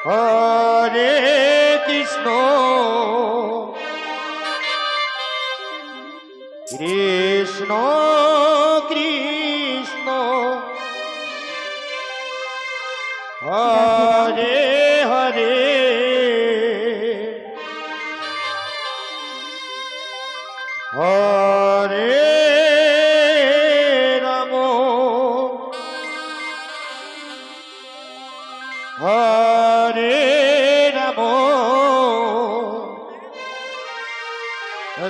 হরে কৃষ্ণ কৃষ্ণ কৃষ্ণ হরে হরে হরে রাম হরে রাম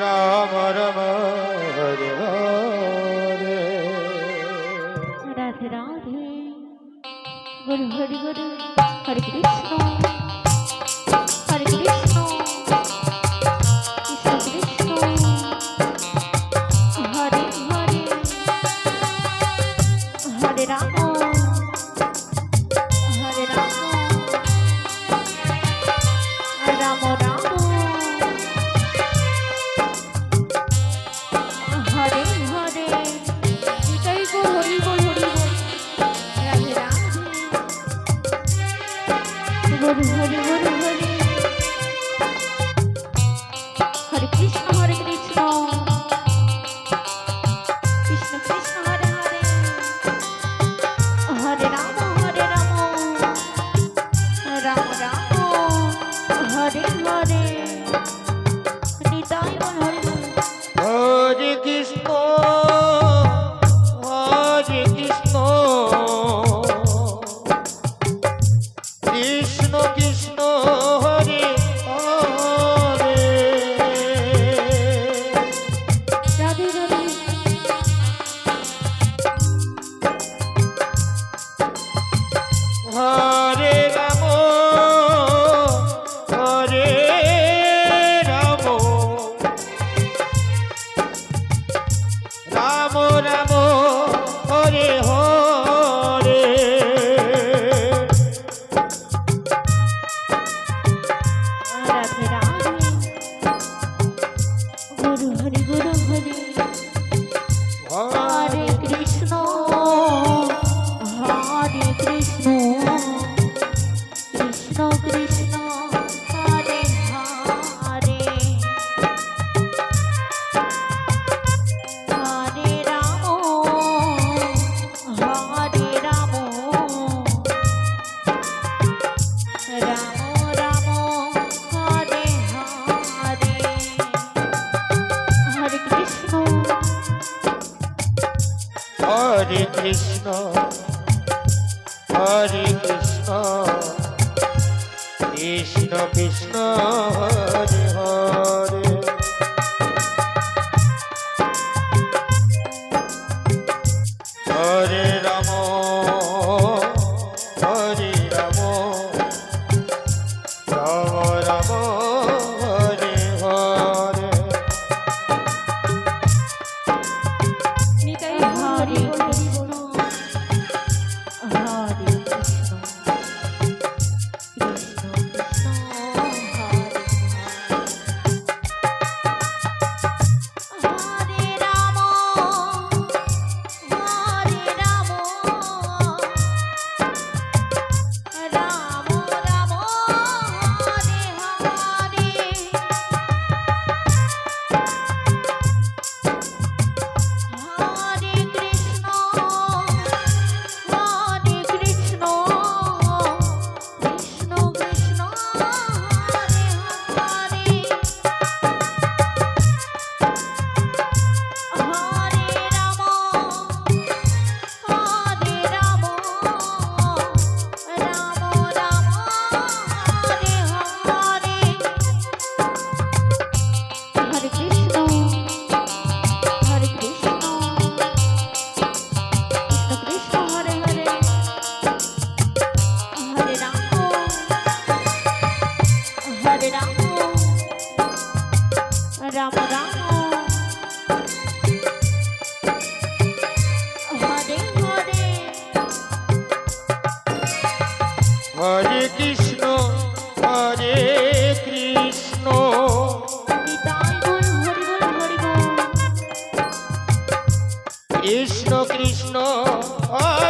রাম রাম হরে হরে। রাধে রাধে গুরু হরি গুরু হরে কৃষ্ণ হরে কৃষ্ণ কৃষ্ণ কৃষ্ণ হরে হরে হরে রাম হরে রাম রাম রাম হরে হরে এটাই গো হরি বল হরি বল রাধে রাধে গুরু হরি গুরু হরি হরে কৃষ্ণ কৃষ্ণ কৃষ্ণ হরে হরে হরে রাম রাম রাম হরে হরে নিতাই বল হরি বল। হরে কৃষ্ণ হরে কৃষ্ণ কৃষ্ণ কৃষ্ণ হরে হরে। রাধে রাধে হরে রাম হরে রাম রাম রাম হরে হরে। রাধে রাধে গুরু হরি হরে কৃষ্ণ কৃষ্ণ কৃষ্ণ হরে হরে হরে রাম রাম রাম হরে হরে হরে কৃষ্ণ হরে কৃষ্ণ হরে কৃষ্ণ কৃষ্ণ কৃষ্ণ হরে হরে। হরে রাম হরে রাম রাম রাম হরে হরে। নিতাই হরে কৃষ্ণ হরে কৃষ্ণ কৃষ্ণ কৃষ্ণ হরে হরে রাম রাম রাম হরে হরে হরে কৃষ্ণ কৃষ্ণ কৃষ্ণ হরে হরে হরে রাম রাম রাম হরে হরে হরে কৃষ্ণ কৃষ্ণ হরে হরে হরে রাম রাম রাম হরে হরে হরে কৃষ্ণ হরে কৃষ্ণ নিতাই বল হরি বল কৃষ্ণ কৃষ্ণ হরে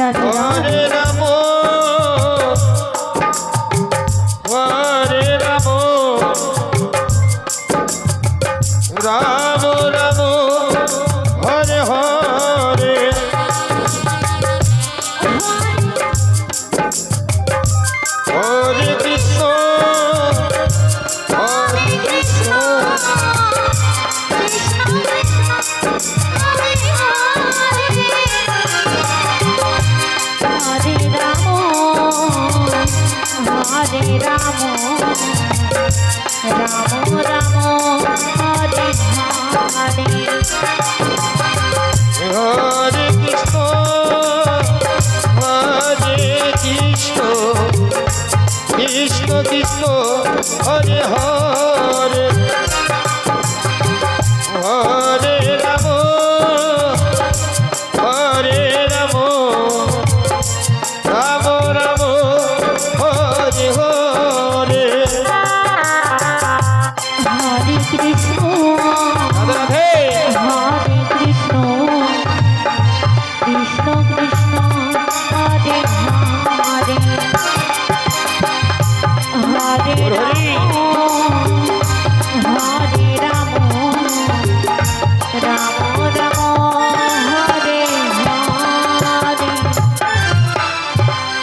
রাধে হরে রাম হরে রাম রাম রাম হরে হরে হরে কৃষ্ণ হরে কৃষ্ণ হরে রাম হরে রাম রাম রাম হরে হরে হরে কৃষ্ণ হরে কৃষ্ণ কৃষ্ণ কৃষ্ণ হরে হরে হরে রাম হরে রাম রাম রাম হরে হরে হরে কৃষ্ণ রাধে রাধে হরে কৃষ্ণ কৃষ্ণ কৃষ্ণ